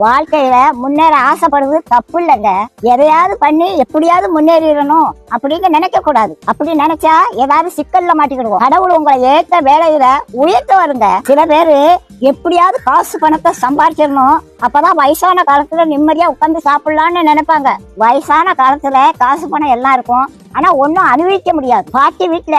வாழ்க்கையில முன்னேற ஆசைப்படுறது தப்பு இல்லைங்க. எதையாவது பண்ணி எப்படியாவது முன்னேறிடணும் அப்படின்னு நினைக்க கூடாது. அப்படி நினைச்சா ஏதாவது சிக்கல்ல மாட்டிக்கிடுவோம். கடவுள் உங்களை ஏற்ற வேலையில உயர்த்த வருங்க. சில பேரு எப்படியாவது காசு பணத்தை சம்பாதிச்சிடணும், அப்பதான் வயசான காலத்துல நிம்மதியா உட்கார்ந்து சாப்பிடலாம்னு நினைப்பாங்க. வயசான காலத்துல காசு பணம் எல்லாம் இருக்கும், ஆனா ஒன்னும் அனுபவிக்க முடியாது. பாட்டி வீட்டுல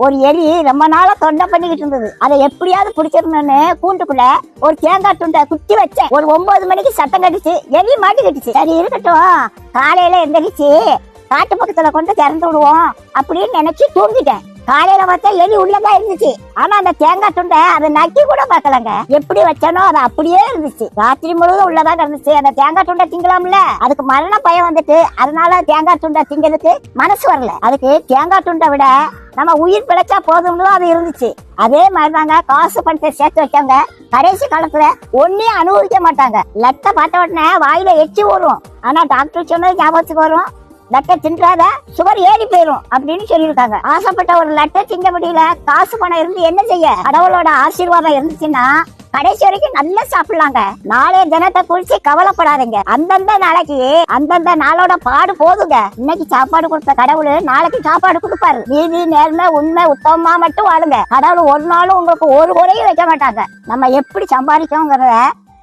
ஒரு எலி ரொம்ப நாளா தொண்டை பண்ணிக்கிட்டு இருந்தது. அதை எப்படியாவது பிடிச்சிடணும்னு கூண்டுக்குள்ள ஒரு தேங்காய் துண்டை குத்தி வச்சேன். ஒரு 9 மணிக்கு சத்தம் கட்டுச்சு, எலி மாட்டிக்கிட்டுச்சு. சரி இருக்கட்டும், காலையில எந்திரிச்சு காட்டு பக்கத்துல கொண்டு திறந்து விடுவோம் அப்படின்னு நினைச்சு தூங்கிட்டேன். காலையில பார்த்தா எலி உள்ளதான் இருந்துச்சு, ஆனா அந்த தேங்காய் துண்டை அதை நக்கி கூட பார்க்கலங்க. எப்படி வச்சனோ அது அப்படியே இருந்துச்சு. ராத்திரி முழுவதும் உள்ளதான் இருந்துச்சு. அந்த தேங்காய் துண்டை திங்கலாம்ல, அதுக்கு மரண பயம் வந்துட்டு அதனால தேங்காய் துண்டை திங்கிறதுக்கு மனசு வரல. அதுக்கு தேங்காய் துண்டை விட நம்ம உயிர் பிழைச்சா போதும்னு அது இருந்துச்சு. அதே மாதிரிதாங்க காசு பணத்தை சேர்த்து வச்சாங்க. கடைசி காலத்துல ஒன்னையும் அனுபவிக்க மாட்டாங்க. லட்டை பார்த்த உடனே வாயில எச்சி வரும், ஆனா டாக்டர் சொன்னது ஞாபகத்துக்கு வரும், லட்டை தின்றாத சுகர் ஏறி போயிரும் அப்படின்னு சொல்லியிருக்காங்க. ஆசைப்பட்ட ஒரு லட்டை திங்க முடியல, காசு பணம் இருந்து என்ன செய்ய? கடவுளோட ஆசீர்வாதம் இருந்துச்சுன்னா கடைசி வரைக்கும் நல்லா சாப்பிடலாங்க. நாளைய தினத்தை குறிச்சு கவலைப்படாதீங்க. அந்தந்த நாளைக்கு அந்தந்த நாளோட பாடு போதுங்க. இன்னைக்கு சாப்பாடு கொடுத்த கடவுள் நாளைக்கு சாப்பாடு கொடுப்பாரு. நீதி நேர்மை உண்மை உத்தமமா மட்டும் வாழுங்க. கடவுள் ஒரு நாளும் உங்களுக்கு ஒரு குறையும் வைக்க மாட்டாங்க. நம்ம எப்படி சம்பாதிக்கோங்கிறத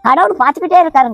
கடவுள் பார்த்துக்கிட்டே இருக்காருங்க.